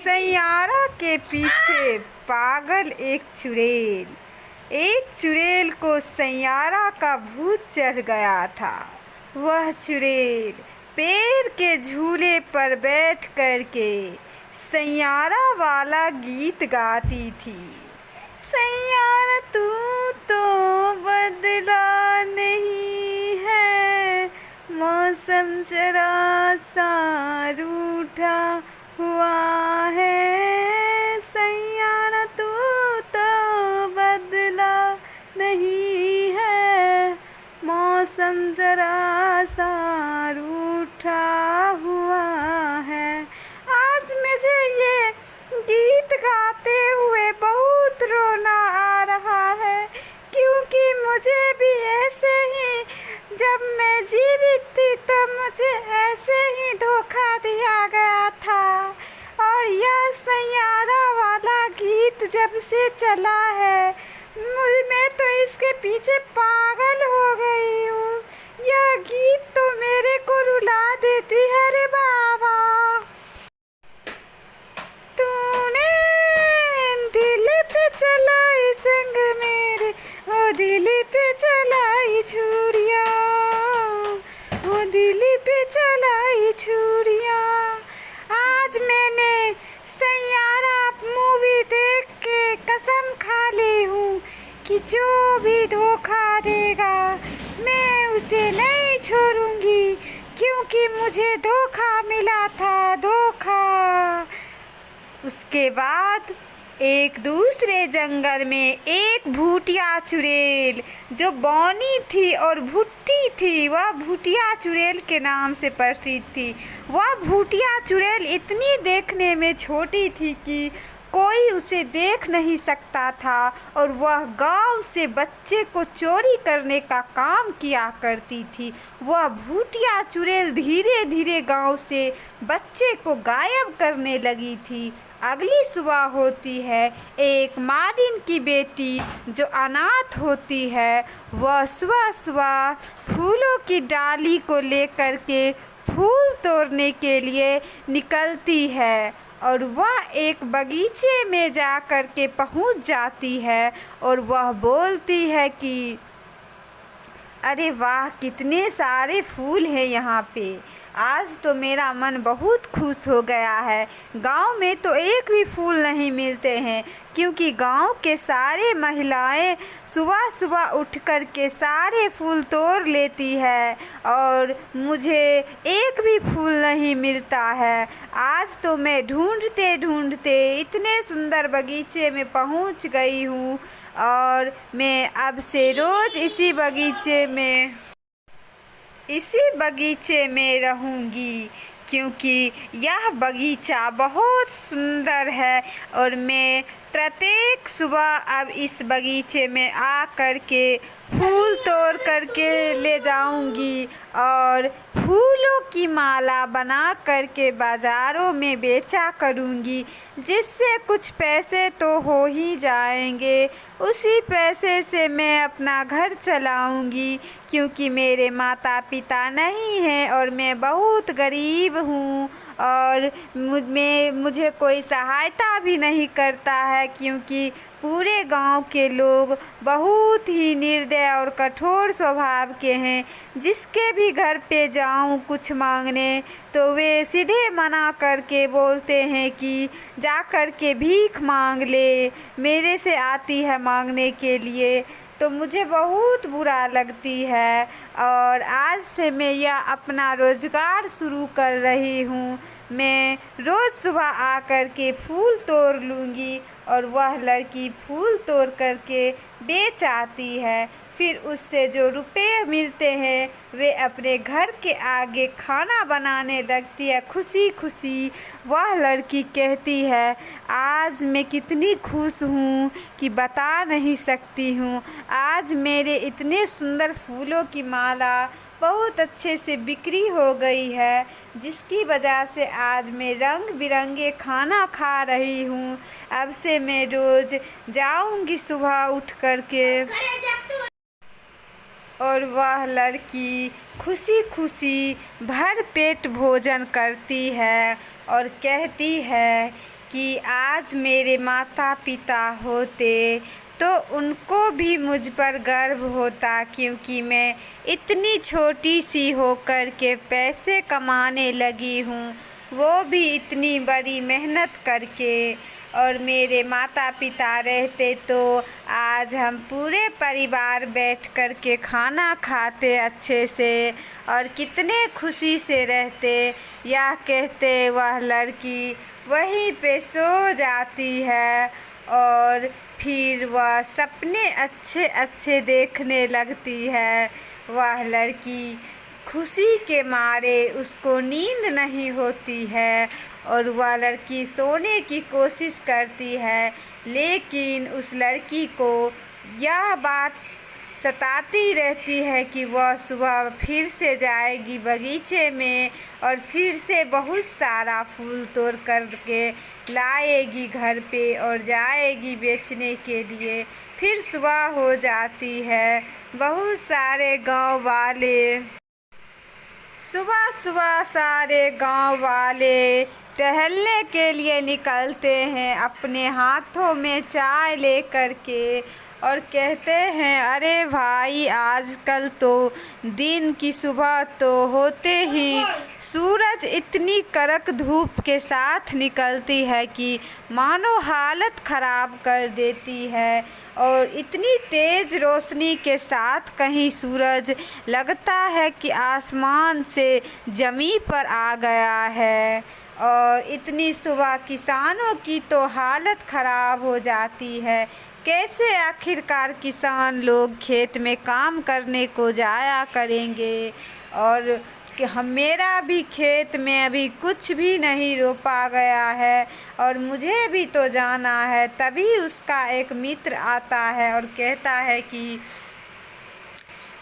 सैयारा के पीछे पागल एक चुड़ैल को सैयारा का भूत चढ़ गया था। वह चुड़ैल पेड़ के झूले पर बैठ कर के सैयारा वाला गीत गाती थी। सैयारा तू तो बदला नहीं है, मौसम जरा सा रूठा हुआ है। सैयारा तू तो बदला नहीं है, मौसम जरा सा रूठा हुआ है। आज मुझे ये गीत गाते हुए बहुत रोना आ रहा है, क्योंकि मुझे भी ऐसे ही, जब मैं जीवित थी तो मुझे ऐसे ही धोखा दिया गया था। और यह सैयारा वाला गीत जब से चला है, मैं तो इसके पीछे पागल हो गई हूँ। यह गीत तो मेरे को रुला देती है रे बाबा। तूने दिल पे चलाई संग मेरे, ओ दिल पे चलाई छुरिया, ओ दिल पे चलाई छुरिया। आज मैंने सैयारा मूवी देख के कसम खा ली हूँ कि जो भी धोखा देगा मैं उसे नहीं छोड़ूंगी, क्योंकि मुझे धोखा मिला था, धोखा। उसके बाद एक दूसरे जंगल में एक भूतिया चुड़ैल जो बौनी थी और भुट्टी थी, वह भूतिया चुड़ैल के नाम से प्रसिद्ध थी। वह भूतिया चुड़ैल इतनी देखने में छोटी थी कि कोई उसे देख नहीं सकता था, और वह गांव से बच्चे को चोरी करने का काम किया करती थी। वह भूतिया चुड़ैल धीरे धीरे गांव से बच्चे को गायब करने लगी थी। अगली सुबह होती है, एक मालिन की बेटी जो अनाथ होती है, वह सुबह सुबह फूलों की डाली को लेकर के फूल तोड़ने के लिए निकलती है, और वह एक बगीचे में जा कर के पहुंच जाती है, और वह बोलती है कि अरे वाह, कितने सारे फूल हैं यहाँ पे। आज तो मेरा मन बहुत खुश हो गया है। गांव में तो एक भी फूल नहीं मिलते हैं, क्योंकि गांव के सारे महिलाएं सुबह सुबह उठ कर के सारे फूल तोड़ लेती है, और मुझे एक भी फूल नहीं मिलता है। आज तो मैं ढूंढते ढूंढते इतने सुंदर बगीचे में पहुंच गई हूँ, और मैं अब से रोज़ इसी बगीचे में रहूँगी, क्योंकि यह बगीचा बहुत सुंदर है, और मैं प्रत्येक सुबह अब इस बगीचे में आ कर के फूल तोड़ कर के ले जाऊंगी, और फूलों की माला बना कर के बाज़ारों में बेचा करूंगी, जिससे कुछ पैसे तो हो ही जाएंगे। उसी पैसे से मैं अपना घर चलाऊंगी, क्योंकि मेरे माता पिता नहीं हैं और मैं बहुत गरीब हूँ, और मुझे कोई सहायता भी नहीं करता है, क्योंकि पूरे गांव के लोग बहुत ही निर्दय और कठोर स्वभाव के हैं। जिसके भी घर पे जाऊं कुछ मांगने, तो वे सीधे मना करके बोलते हैं कि जा कर के भीख मांग ले, मेरे से आती है मांगने के लिए। तो मुझे बहुत बुरा लगती है, और आज से मैं यह अपना रोज़गार शुरू कर रही हूँ। मैं रोज़ सुबह आकर के फूल तोड़ लूँगी, और वह लड़की फूल तोड़ करके बेच आती है। फिर उससे जो रुपए मिलते हैं वे अपने घर के आगे खाना बनाने लगती है खुशी खुशी। वह लड़की कहती है, आज मैं कितनी खुश हूँ कि बता नहीं सकती हूँ। आज मेरे इतने सुंदर फूलों की माला बहुत अच्छे से बिक्री हो गई है, जिसकी वजह से आज मैं रंग बिरंगे खाना खा रही हूँ। अब से मैं रोज़ जाऊँगी सुबह उठ कर के, और वह लड़की खुशी खुशी भर पेट भोजन करती है और कहती है कि आज मेरे माता पिता होते तो उनको भी मुझ पर गर्व होता, क्योंकि मैं इतनी छोटी सी होकर के पैसे कमाने लगी हूँ, वो भी इतनी बड़ी मेहनत करके। और मेरे माता पिता रहते तो आज हम पूरे परिवार बैठ कर के खाना खाते अच्छे से और कितने खुशी से रहते। या कहते वह लड़की वहीं पे सो जाती है और फिर वह सपने अच्छे अच्छे देखने लगती है। वह लड़की खुशी के मारे उसको नींद नहीं होती है और वह लड़की सोने की कोशिश करती है, लेकिन उस लड़की को यह बात सताती रहती है कि वह सुबह फिर से जाएगी बगीचे में और फिर से बहुत सारा फूल तोड़ कर के लाएगी घर पे और जाएगी बेचने के लिए। फिर सुबह हो जाती है। बहुत सारे गांव वाले सुबह सुबह सारे गांव वाले टहलने के लिए निकलते हैं अपने हाथों में चाय लेकर के और कहते हैं, अरे भाई आजकल तो दिन की सुबह तो होते ही सूरज इतनी कड़क धूप के साथ निकलती है कि मानो हालत ख़राब कर देती है। और इतनी तेज़ रोशनी के साथ कहीं सूरज लगता है कि आसमान से ज़मीन पर आ गया है। और इतनी सुबह किसानों की तो हालत ख़राब हो जाती है। कैसे आखिरकार किसान लोग खेत में काम करने को जाया करेंगे। और कि मेरा भी खेत में अभी कुछ भी नहीं रोपा गया है और मुझे भी तो जाना है। तभी उसका एक मित्र आता है और कहता है कि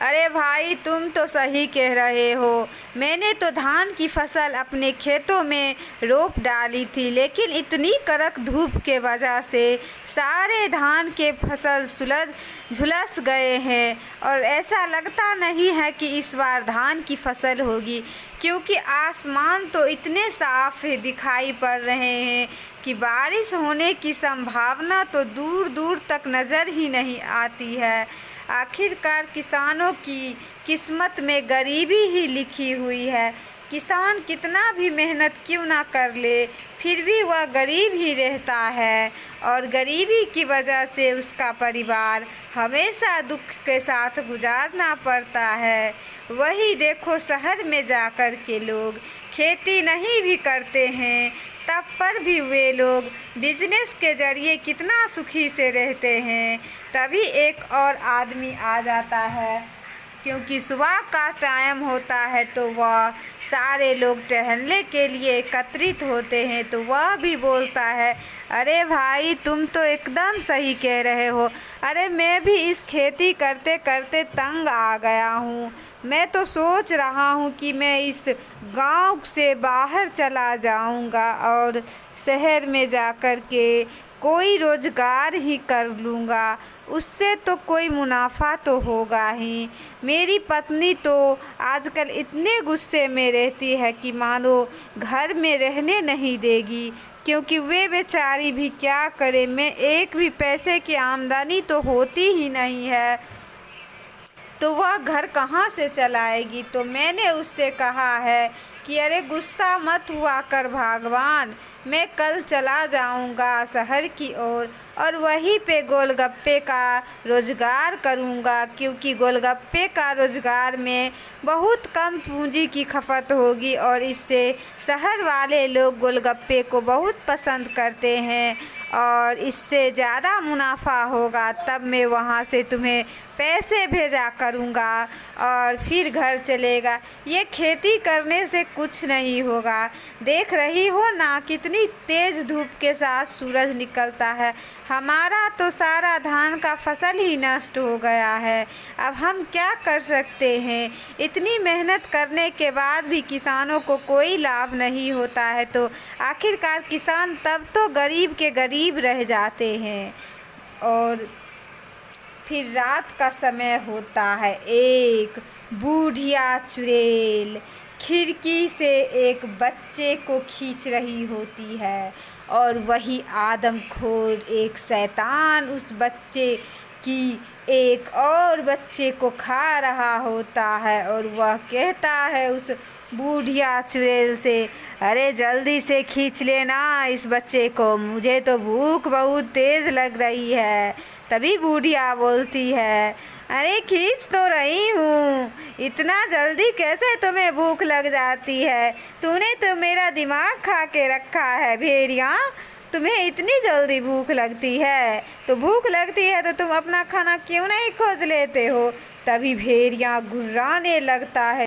अरे भाई तुम तो सही कह रहे हो, मैंने तो धान की फसल अपने खेतों में रोप डाली थी, लेकिन इतनी कड़क धूप के वजह से सारे धान के फसल झुलस गए हैं और ऐसा लगता नहीं है कि इस बार धान की फसल होगी, क्योंकि आसमान तो इतने साफ दिखाई पड़ रहे हैं कि बारिश होने की संभावना तो दूर दूर तक नज़र ही नहीं आती है। आखिरकार किसानों की किस्मत में गरीबी ही लिखी हुई है। किसान कितना भी मेहनत क्यों ना कर ले, फिर भी वह गरीब ही रहता है और गरीबी की वजह से उसका परिवार हमेशा दुख के साथ गुजारना पड़ता है। वही देखो शहर में जाकर के लोग खेती नहीं भी करते हैं, तब पर भी वे लोग बिजनेस के ज़रिए कितना सुखी से रहते हैं। तभी एक और आदमी आ जाता है, क्योंकि सुबह का टाइम होता है तो वह सारे लोग टहलने के लिए एकत्रित होते हैं। तो वह भी बोलता है, अरे भाई तुम तो एकदम सही कह रहे हो, अरे मैं भी इस खेती करते करते तंग आ गया हूँ। मैं तो सोच रहा हूँ कि मैं इस गांव से बाहर चला जाऊँगा और शहर में जाकर के कोई रोज़गार ही कर लूँगा, उससे तो कोई मुनाफा तो होगा ही। मेरी पत्नी तो आजकल इतने गुस्से में रहती है कि मानो घर में रहने नहीं देगी, क्योंकि वे बेचारी भी क्या करे, मैं एक भी पैसे की आमदनी तो होती ही नहीं है, तो वह घर कहाँ से चलाएगी। तो मैंने उससे कहा है कि अरे गुस्सा मत हुआ कर भगवान, मैं कल चला जाऊंगा शहर की ओर और वहीं पे गोलगप्पे का रोज़गार करूंगा, क्योंकि गोलगप्पे का रोज़गार में बहुत कम पूंजी की खपत होगी और इससे शहर वाले लोग गोलगप्पे को बहुत पसंद करते हैं और इससे ज़्यादा मुनाफा होगा। तब मैं वहाँ से तुम्हें पैसे भेजा करूँगा और फिर घर चलेगा। ये खेती करने से कुछ नहीं होगा, देख रही हो ना कितनी तेज़ धूप के साथ सूरज निकलता है। हमारा तो सारा धान का फसल ही नष्ट हो गया है, अब हम क्या कर सकते हैं। इतनी मेहनत करने के बाद भी किसानों को कोई लाभ नहीं होता है, तो आखिरकार किसान तब तो गरीब के गरीब रह जाते हैं। और फिर रात का समय होता है। एक बूढ़िया चुड़ैल खिड़की से एक बच्चे को खींच रही होती है और वही आदमखोर एक शैतान उस बच्चे की एक और बच्चे को खा रहा होता है। और वह कहता है उस बूढ़िया चुड़ैल से, अरे जल्दी से खींच लेना इस बच्चे को, मुझे तो भूख बहुत तेज़ लग रही है। तभी बूढ़िया बोलती है, अरे खींच तो रही हूँ, इतना जल्दी कैसे तुम्हें भूख लग जाती है? तूने तो मेरा दिमाग खा के रखा है भेड़िया, तुम्हें इतनी जल्दी भूख लगती है? तो भूख लगती है तो तुम अपना खाना क्यों नहीं खोज लेते हो? तभी भेड़िया गुर्राने लगता है।